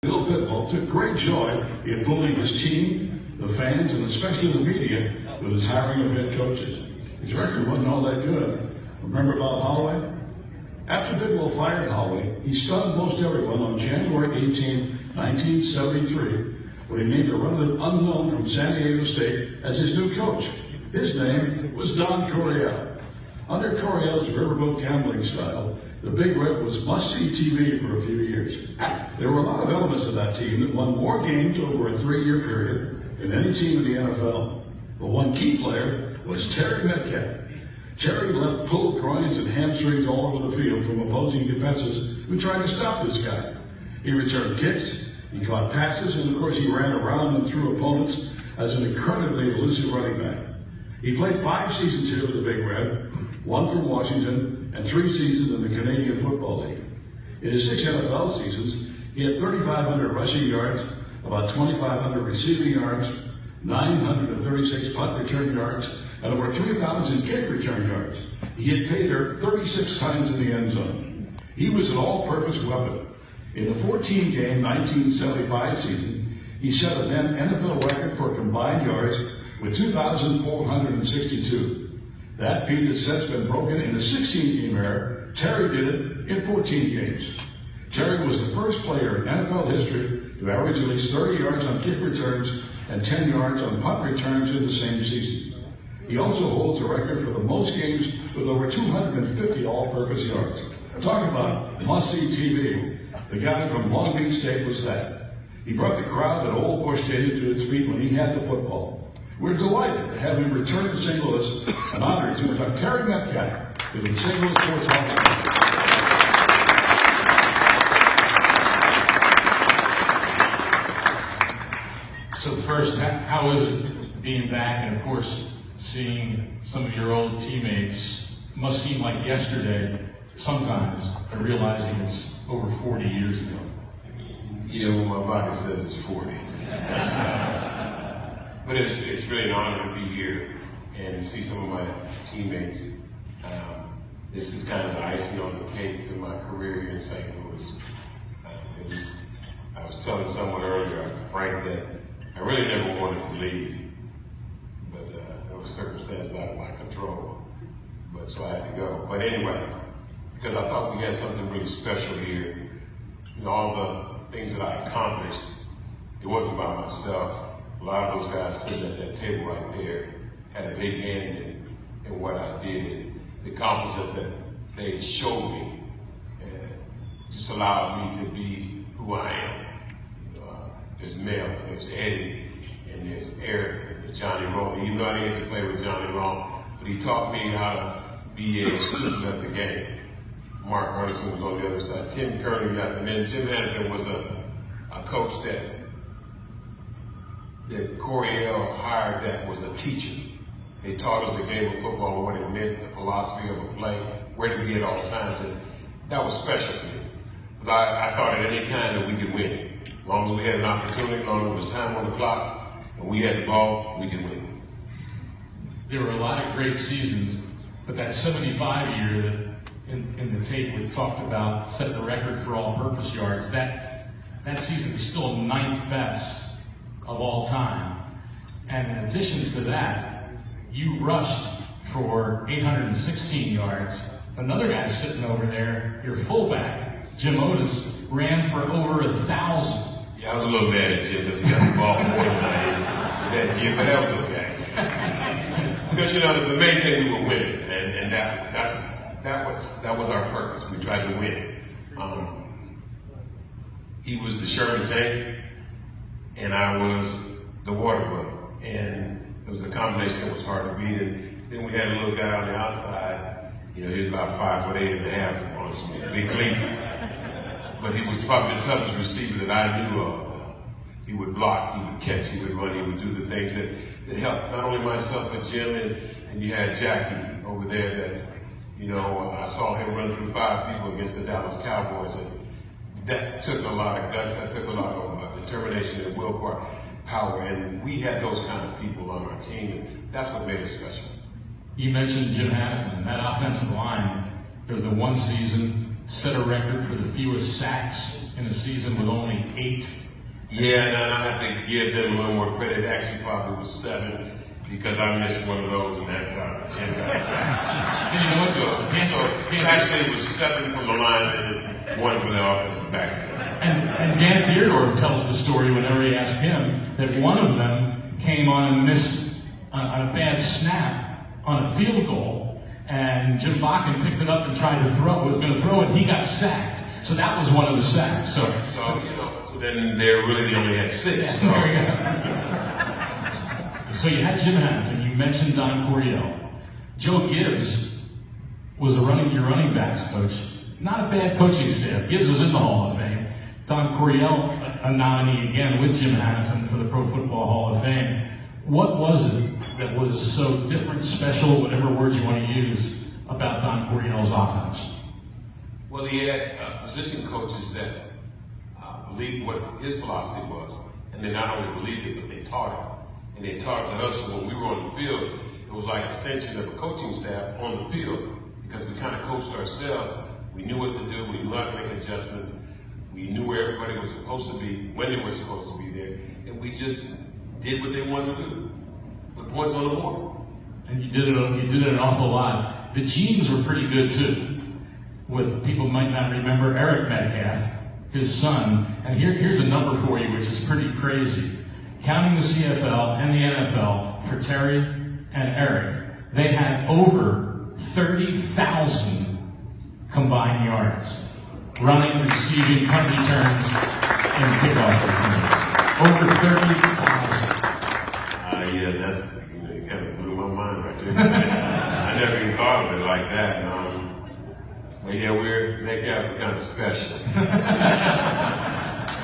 Bill Pitbull took great joy in fooling his team, the fans, and especially the media with his hiring of head coaches. His record wasn't all that good. Remember about Holloway? After Bidwell fired Holloway, he stunned most everyone on January 18, 1973, when he named a relative unknown from San Diego State as his new coach. His name was Don Coryell. Under Coryell's riverboat gambling style, the Big Red was must-see TV for a few years. There were a lot of elements of that team that won more games over a 3-year period than any team in the NFL. But one key player was Tarik Metcalf. Terry left pulled groins and hamstrings all over the field from opposing defenses who tried to stop this guy. He returned kicks, he caught passes, and of course he ran around and through opponents as an incredibly elusive running back. He played 5 seasons here with the Big Red, 1 for Washington, and 3 seasons in the Canadian Football League. In his 6 NFL seasons, he had 3,500 rushing yards, about 2,500 receiving yards, 936 punt return yards, and over 3,000 kick return yards. He hit pay dirt 36 times in the end zone. He was an all-purpose weapon. In the 14-game 1975 season, he set a then NFL record for combined yards with 2,462. That feat has since been broken in the 16-game era. Terry did it in 14 games. Terry was the first player in NFL history to average at least 30 yards on kick returns and 10 yards on punt returns in the same season. He also holds a record for the most games with over 250 all-purpose yards. Talking about must-see TV, the guy from Long Beach State was that. He brought the crowd at Old Bush Stadium to its feet when he had the football. We're delighted to have him return to St. Louis, an honor to induct Tarik Metcalf to the St. Louis Sports Hall of Fame. So first, how is it being back, and of course, seeing some of your old teammates? Must seem like yesterday sometimes, but realizing it's over 40 years ago. You know, my body says it's 40. But it's really an honor to be here and to see some of my teammates. This is kind of the icing on the cake to my career here in St. Louis. I was telling someone earlier, Frank, that I really never wanted to leave, but there were circumstances out of my control. But so I had to go. But anyway, because I thought we had something really special here. You know, all the things that I accomplished, it wasn't by myself. A lot of those guys sitting at that table right there had a big hand in what I did. The confidence that they showed me just allowed me to be who I am. There's Mel, there's Eddie, and there's Eric, and there's Johnny Roll. Even though I didn't get to play with Johnny Roll, but he taught me how to be a student of the game. Mark Ernison was on the other side. Tim Kearney left, and then Jim Hannigan was a coach that Coryell hired that was a teacher. They taught us the game of football, what it meant, the philosophy of a play, where to be at all times. And that was special to me. Because I thought at any time that we could win. As long as we had an opportunity, as long as there was time on the clock, and we had the ball, we could win. There were a lot of great seasons, but that 75 year that in the tape we talked about set the record for all-purpose yards. That season is still 9th best of all time. And in addition to that, you rushed for 816 yards. Another guy sitting over there, your fullback, Jim Otis, ran for over 1,000. Yeah, I was a little mad at Jim because he got the ball more than I did that year, but that was okay. Because you know the main thing, we were winning, and that was our purpose. We tried to win. He was the Sherman tank, and I was the water boy, and it was a combination that was hard to beat. And then we had a little guy on the outside. You know, he was about 5'8.5" on some big cleats. But he was probably the toughest receiver that I knew of. He would block, he would catch, he would run, he would do the things that helped not only myself but Jim, and you had Jackie over there that, you know, I saw him run through 5 people against the Dallas Cowboys, and that took a lot of guts, that took a lot of determination and willpower, power, and we had those kind of people on our team, and that's what made it special. You mentioned Jim Hannigan. That offensive line, there was the one season, set a record for the fewest sacks in a season with only 8. Yeah, and I have to give them a little more credit. Actually, probably was 7 because I missed one of those, and that's how Jim got sacked. So actually, it was 7 from the line and 1 from the offensive backfield. And Dan Deerdorf tells the story whenever he asked him that one of them came on and missed on a bad snap on a field goal, and Jim Bakken picked it up and tried to was going to throw it. He got sacked. So that was one of the sacks. So then they really only had 6. Yeah, so. there you go. So you had Jim Hamilton, you mentioned Don Coryell. Joe Gibbs was your running backs coach. Not a bad coaching staff. Gibbs is in the Hall of Fame. Don Coryell, a nominee again with Jim Hamilton for the Pro Football Hall of Fame. What was it that was so different, special, whatever words you want to use, about Don Coryell's offense? Well, he had position coaches that believed what his philosophy was, and they not only believed it, but they taught it. And they taught it to us, so when we were on the field, it was like an extension of a coaching staff on the field, because we kind of coached ourselves. We knew what to do, we knew how to make adjustments, we knew where everybody was supposed to be, when they were supposed to be there, and we just did what they wanted to do, with points on the board. And you did it an awful lot. The genes were pretty good too. With people might not remember Eric Metcalf, his son, and here's a number for you which is pretty crazy. Counting the CFL and the NFL for Terry and Eric, they had over 30,000 combined yards, running, receiving, punt returns, and kickoff returns. Over 30,000. Yeah, that's, it kind of blew my mind right there. I never even thought of it like that. But yeah, Metcalf are kind of special.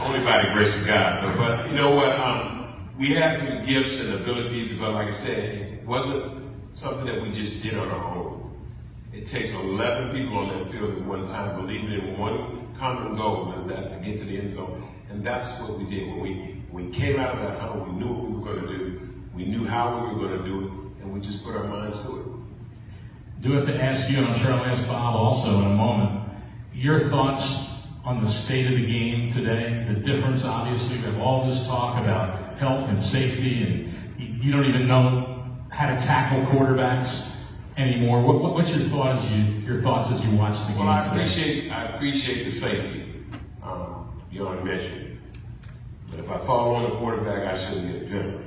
Only by the grace of God. But you know what? We have some gifts and abilities, but like I said, it wasn't something that we just did on our own. It takes 11 people on that field at one time believing in one common goal, and that's to get to the end zone. And that's what we did. When we came out of that huddle, we knew what we were going to do. We knew how we were going to do it, and we just put our minds to it. I do have to ask you, and I'm sure I'll ask Bob also in a moment, your thoughts on the state of the game today, the difference, obviously, of all this talk about health and safety, and you don't even know how to tackle quarterbacks anymore. What's your thoughts as you watch the game? Well, I appreciate the safety. You already mentioned. But if I fall on the quarterback, I shouldn't get a penalty.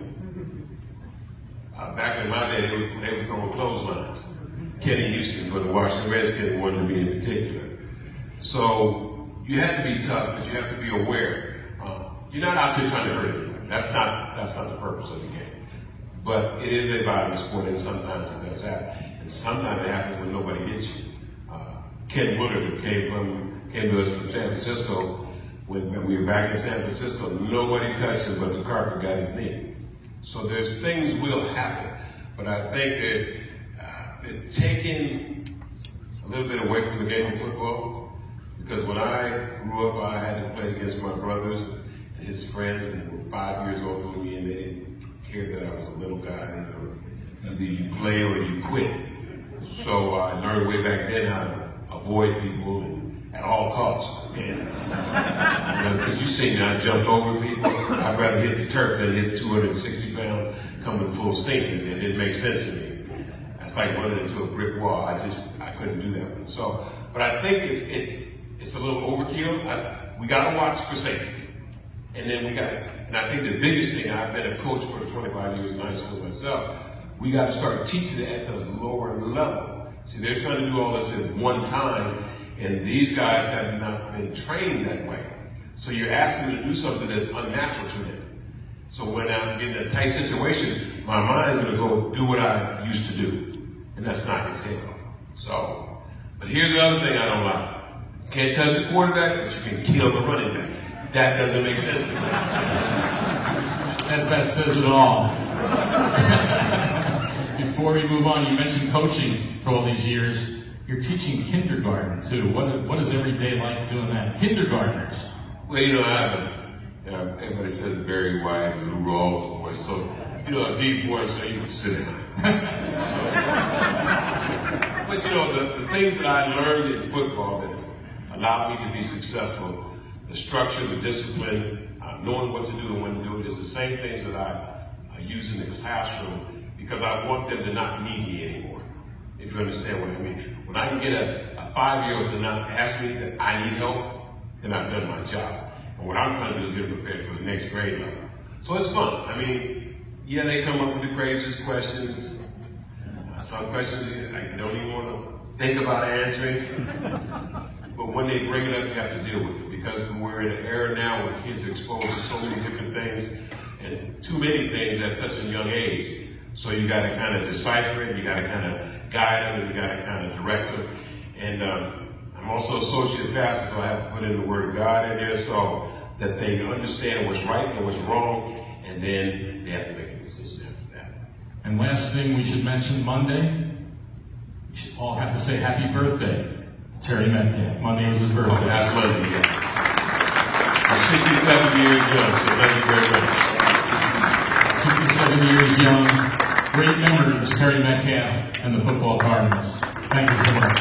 Back in my day, they were throwing clotheslines. Kenny Houston for the Washington Redskins wanted to be in particular. So you have to be tough, but you have to be aware. You're not out there trying to hurt anyone. That's not the purpose of the game. But it is a violent sport, and sometimes it does happen. And sometimes it happens when nobody hits you. Ken Woodard, who came to us from San Francisco, when we were back in San Francisco, nobody touched him, but the carpet got his knee. So there's things will happen, but I think that taking a little bit away from the game of football, because when I grew up, I had to play against my brothers and his friends, and they were 5 years older than me, and they didn't care that I was a little guy. Either you play or you quit. So I learned way back then how to avoid people and at all costs. And because you seen I jumped over people, I'd rather hit the turf than hit 260 pounds coming full steam. It didn't make sense to me. That's like running into a brick wall. I couldn't do that one. So, but I think it's a little overkill. We got to watch for safety. And then and I think the biggest thing, I've been a coach for 25 years in high school myself, we got to start teaching it at the lower level. See, they're trying to do all this at one time, and these guys have not been trained that way. So you're asking them to do something that's unnatural to them. So when I'm in a tight situation, my mind's going to go do what I used to do. And that's not his game. So, but here's the other thing I don't like. You can't touch the quarterback, but you can kill the running back. That doesn't make sense to me. That says it all. Before we move on, you mentioned coaching for all these years. You're teaching kindergarten too. What is every day like doing that? Kindergartners. Well, you know, everybody says very wide blue rolls, voice. So, you know, a deep voice, so you can sit down. But you know, the things that I learned in football that allowed me to be successful the structure, the discipline, knowing what to do and when to do it is the same things that I use in the classroom, because I want them to not need me anymore, if you understand what I mean. When I can get a 5-year-old to not ask me that I need help, then I've done my job. And what I'm trying to do is get them prepared for the next grade level. So it's fun. I mean, yeah, they come up with the craziest questions. Some questions I don't even want to think about answering. But when they bring it up, you have to deal with it, because we're in an era now where kids are exposed to so many different things, and too many things at such a young age. So you got to kind of decipher it, you got to kind of guide them, and you got to kind of direct them. And I'm also associate pastor, so I have to put in the Word of God in there so that they understand what's right and what's wrong, and then they have to make a decision after that. And last thing we should mention, Monday, we should all have to say happy birthday to Tarik Metcalf. Monday was his birthday. Oh, that's Monday, yeah. I'm 67 years young, so thank you very much. 67 years young, great memories, Tarik Metcalf and the Football Cardinals. Thank you so much.